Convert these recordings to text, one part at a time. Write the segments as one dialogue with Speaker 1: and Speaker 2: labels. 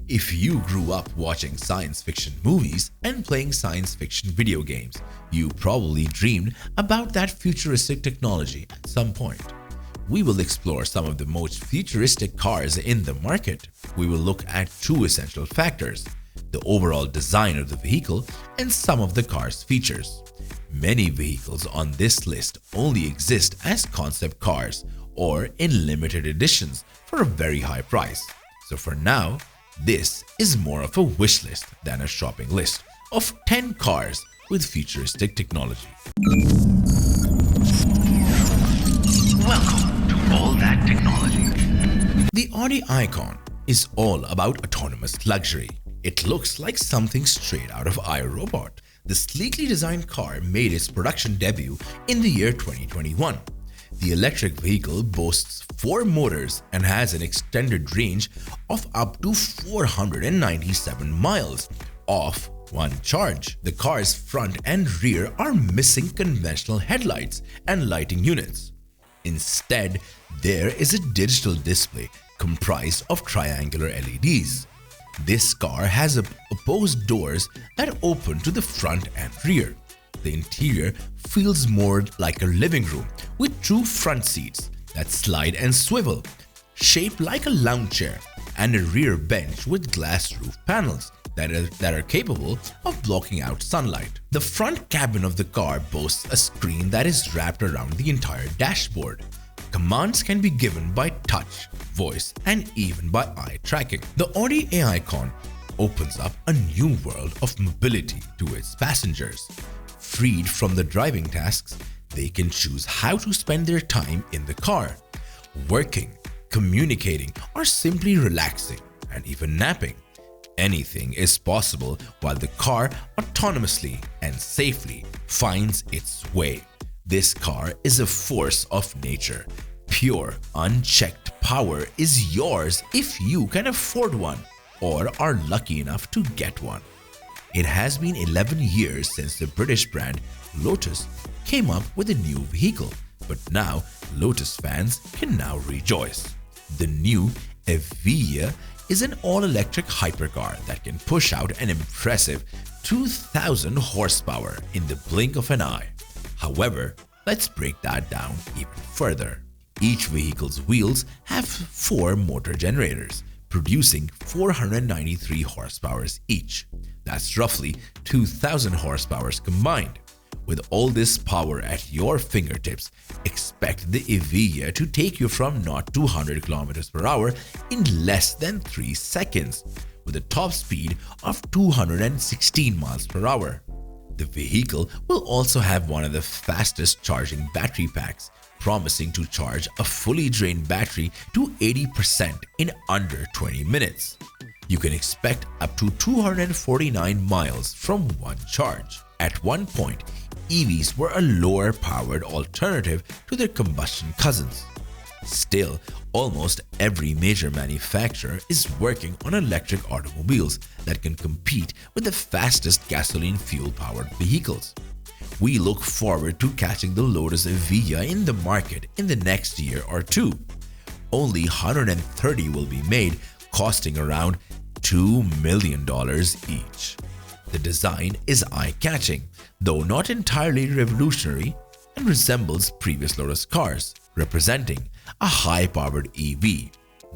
Speaker 1: If you grew up watching science fiction movies and playing science fiction video games, you probably dreamed about that futuristic technology at some point. We will explore some of the most futuristic cars in the market. We will look at two essential factors: the overall design of the vehicle and some of the car's features. Many vehicles on this list only exist as concept cars or in limited editions for a very high price. So for now, this is more of a wish list than a shopping list of 10 cars with futuristic technology.
Speaker 2: Welcome to All That Technology.
Speaker 1: The Audi Icon is all about autonomous luxury. It looks like something straight out of iRobot. The sleekly designed car made its production debut in the year 2021. The electric vehicle boasts 4 motors and has an extended range of up to 497 miles off one charge. The car's front and rear are missing conventional headlights and lighting units. Instead, there is a digital display comprised of triangular LEDs. This car has opposed doors that open to the front and rear. The interior feels more like a living room with 2 front seats that slide and swivel, shaped like a lounge chair, and a rear bench with glass roof panels that are capable of blocking out sunlight. The front cabin of the car boasts a screen that is wrapped around the entire dashboard. Commands can be given by touch, voice, and even by eye tracking. The Audi Icon opens up a new world of mobility to its passengers. Freed from the driving tasks, they can choose how to spend their time in the car, working, communicating, or simply relaxing, and even napping. Anything is possible while the car autonomously and safely finds its way. This car is a force of nature. Pure, unchecked power is yours if you can afford one or are lucky enough to get one. It has been 11 years since the British brand Lotus came up with a new vehicle, but now Lotus fans can now rejoice. The new Evija is an all-electric hypercar that can push out an impressive 2,000 horsepower in the blink of an eye. However, let's break that down even further. Each vehicle's wheels have 4 motor generators, producing 493 horsepower each. That's roughly 2,000 horsepower combined. With all this power at your fingertips, expect the Evija to take you from 0 to 100 km per hour in less than 3 seconds, with a top speed of 216 miles per hour. The vehicle will also have one of the fastest charging battery packs, promising to charge a fully drained battery to 80% in under 20 minutes. You can expect up to 249 miles from one charge. At one point, EVs were a lower powered alternative to their combustion cousins. Still, almost every major manufacturer is working on electric automobiles that can compete with the fastest gasoline fuel-powered vehicles. We look forward to catching the Lotus Evija in the market in the next year or two. Only 130 will be made, costing around $2 million each. The design is eye-catching, though not entirely revolutionary, and resembles previous Lotus cars, representing a high-powered EV.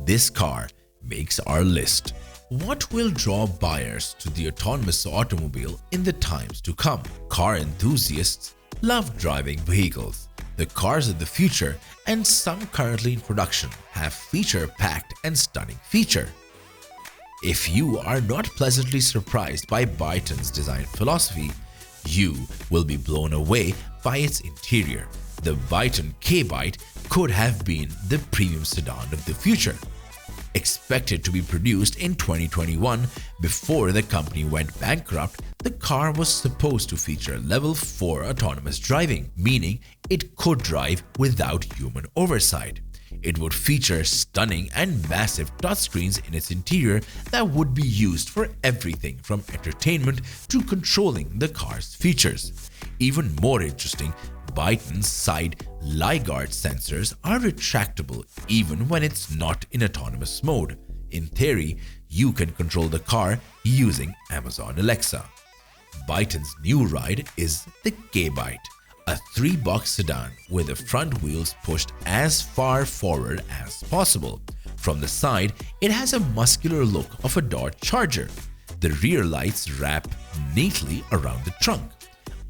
Speaker 1: This car makes our list. What will draw buyers to the autonomous automobile in the times to come? Car enthusiasts love driving vehicles. The cars of the future, and some currently in production, have feature-packed and stunning feature. If you are not pleasantly surprised by Byton's design philosophy, you will be blown away by its interior. The Byton K-Byte could have been the premium sedan of the future. Expected to be produced in 2021, before the company went bankrupt, the car was supposed to feature level 4 autonomous driving, meaning it could drive without human oversight. It would feature stunning and massive touchscreens in its interior that would be used for everything from entertainment to controlling the car's features. Even more interesting, Byton's side LiGuard sensors are retractable even when it's not in autonomous mode. In theory, you can control the car using Amazon Alexa. Byton's new ride is the K-Byte, a 3-box sedan with the front wheels pushed as far forward as possible. From the side, it has a muscular look of a Dodge Charger. The rear lights wrap neatly around the trunk.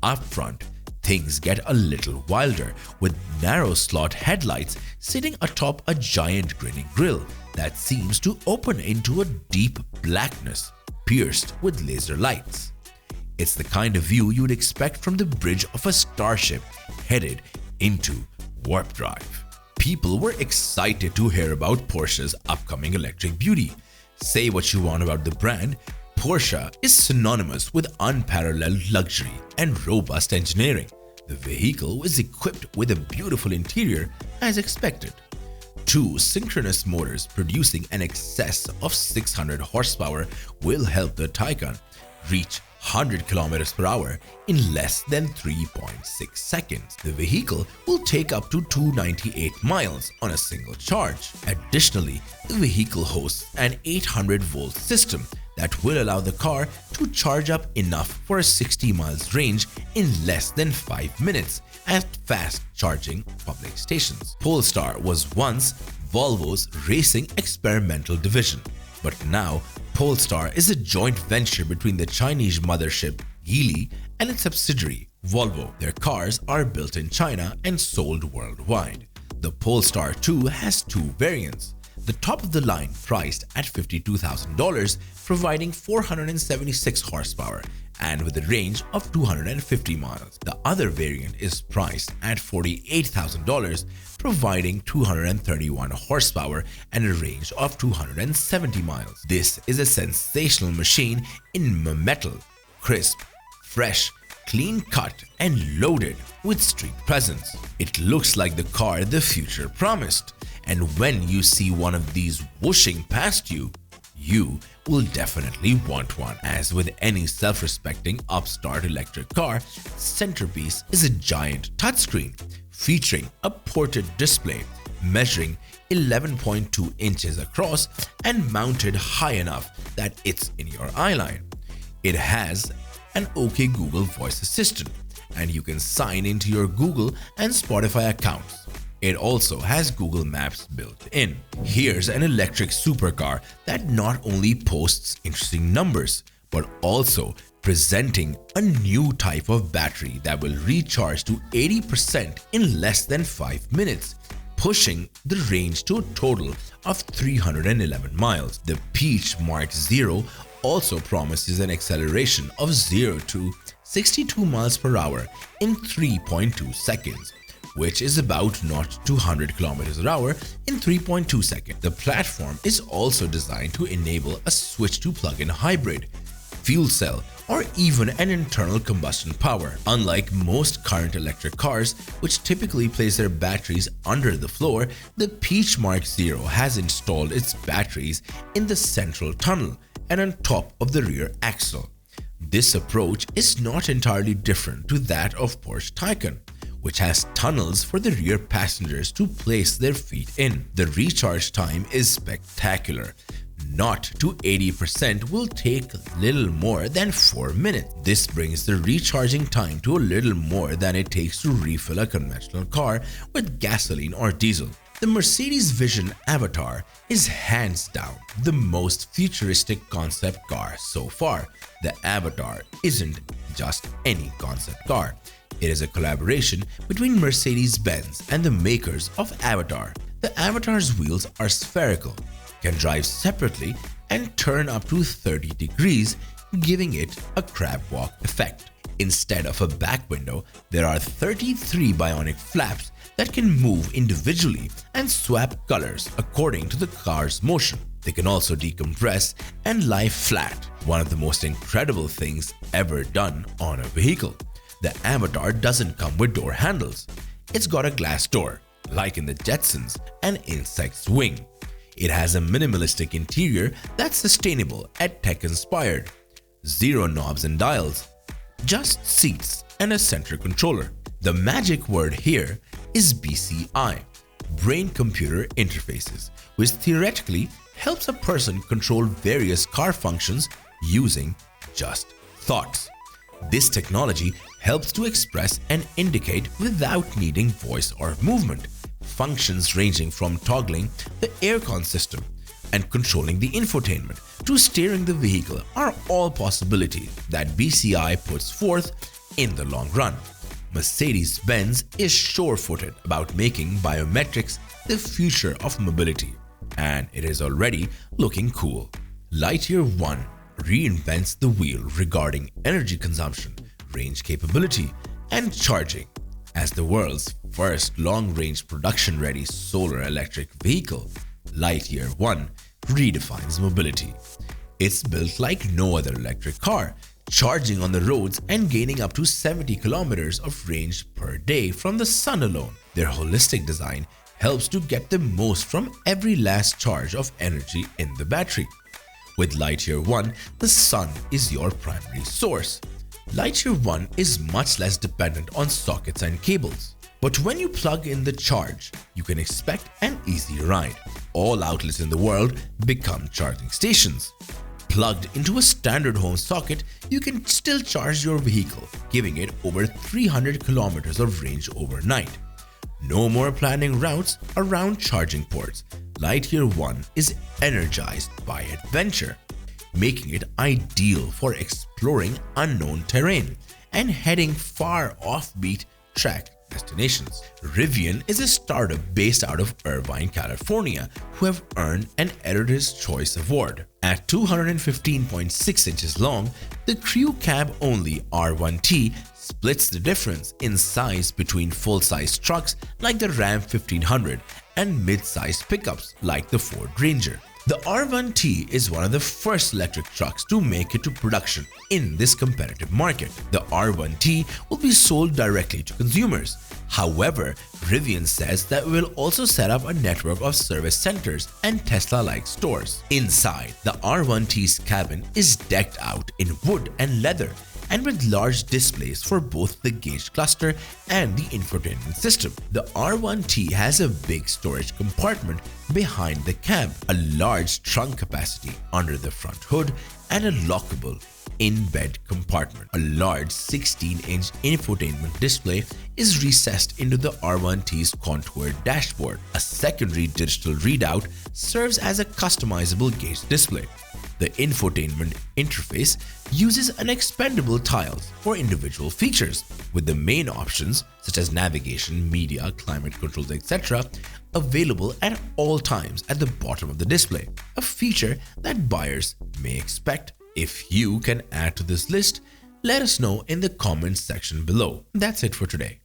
Speaker 1: Up front, things get a little wilder, with narrow slot headlights sitting atop a giant grinning grille that seems to open into a deep blackness pierced with laser lights. It's the kind of view you'd expect from the bridge of a starship headed into warp drive. People were excited to hear about Porsche's upcoming electric beauty. Say what you want about the brand, Porsche is synonymous with unparalleled luxury and robust engineering. The vehicle was equipped with a beautiful interior as expected. 2 synchronous motors producing an excess of 600 horsepower will help the Taycan reach 100 km per hour in less than 3.6 seconds. The vehicle will take up to 298 miles on a single charge. Additionally, the vehicle hosts an 800-volt system that will allow the car to charge up enough for a 60 miles range in less than 5 minutes at fast charging public stations. Polestar was once Volvo's racing experimental division, but now Polestar is a joint venture between the Chinese mothership Geely and its subsidiary Volvo. Their cars are built in China and sold worldwide. The Polestar 2 has 2 variants. The top of the line priced at $52,000, providing 476 horsepower and with a range of 250 miles. The other variant is priced at $48,000, providing 231 horsepower and a range of 270 miles. This is a sensational machine in metal, crisp, fresh, clean cut and loaded with street presence. It looks like the car the future promised, and when you see one of these whooshing past you, you will definitely want one. As with any self-respecting upstart electric car, centerpiece is a giant touchscreen featuring a ported display measuring 11.2 inches across and mounted high enough that it's in your eyeline. It has an OK Google voice assistant, and you can sign into your Google and Spotify accounts. It also has Google Maps built in. Here's an electric supercar that not only posts interesting numbers, but also presenting a new type of battery that will recharge to 80% in less than 5 minutes, pushing the range to a total of 311 miles. The Peach Mark Zero also promises an acceleration of 0 to 62 miles per hour in 3.2 seconds, which is about not 200 kilometers per hour in 3.2 seconds. The platform is also designed to enable a switch to plug-in hybrid, fuel cell, or even an internal combustion power. Unlike most current electric cars, which typically place their batteries under the floor, the Peach Mark Zero has installed its batteries in the central tunnel and on top of the rear axle. This approach is not entirely different to that of Porsche Taycan, which has tunnels for the rear passengers to place their feet in. The recharge time is spectacular. Not to 80% will take little more than 4 minutes. This brings the recharging time to a little more than it takes to refill a conventional car with gasoline or diesel. The Mercedes Vision Avatar is hands down the most futuristic concept car so far. The Avatar isn't just any concept car. It is a collaboration between Mercedes-Benz and the makers of Avatar. The Avatar's wheels are spherical, can drive separately, and turn up to 30 degrees, giving it a crab walk effect. Instead of a back window, there are 33 bionic flaps that can move individually and swap colors according to the car's motion. They can also decompress and lie flat, one of the most incredible things ever done on a vehicle. The Avatar doesn't come with door handles. It's got a glass door, like in the Jetsons and Insect's wing. It has a minimalistic interior that's sustainable and tech-inspired. 0 knobs and dials, just seats and a center controller. The magic word here is BCI, Brain-Computer Interfaces, which theoretically helps a person control various car functions using just thoughts. This technology helps to express and indicate without needing voice or movement. Functions ranging from toggling the aircon system and controlling the infotainment to steering the vehicle are all possibilities that BCI puts forth in the long run. Mercedes-Benz is sure-footed about making biometrics the future of mobility, and it is already looking cool. Lightyear One reinvents the wheel regarding energy consumption, range capability, and charging. As the world's first long-range production-ready solar electric vehicle, Lightyear One redefines mobility. It's built like no other electric car, charging on the roads and gaining up to 70 kilometers of range per day from the sun alone. Their holistic design helps to get the most from every last charge of energy in the battery. With Lightyear One, the sun is your primary source. Lightyear One is much less dependent on sockets and cables. But when you plug in the charge, you can expect an easy ride. All outlets in the world become charging stations. Plugged into a standard home socket, you can still charge your vehicle, giving it over 300 kilometers of range overnight. No more planning routes around charging ports. Lightyear One is energized by adventure, making it ideal for exploring unknown terrain and heading far offbeat track destinations. Rivian is a startup based out of Irvine, California, who have earned an Editor's Choice Award. At 215.6 inches long, the crew cab-only R1T splits the difference in size between full-size trucks like the Ram 1500 and mid-size pickups like the Ford Ranger. The R1T is one of the first electric trucks to make it to production in this competitive market. The R1T will be sold directly to consumers. However, Rivian says that it will also set up a network of service centers and Tesla-like stores. Inside, the R1T's cabin is decked out in wood and leather and with large displays for both the gauge cluster and the infotainment system. The R1T has a big storage compartment behind the cab, a large trunk capacity under the front hood, and a lockable in-bed compartment. A large 16-inch infotainment display is recessed into the R1T's contoured dashboard. A secondary digital readout serves as a customizable gauge display. The infotainment interface uses an expandable tiles for individual features, with the main options such as navigation, media, climate controls, etc. available at all times at the bottom of the display, a feature that buyers may expect. If you can add to this list, let us know in the comments section below. That's it for today.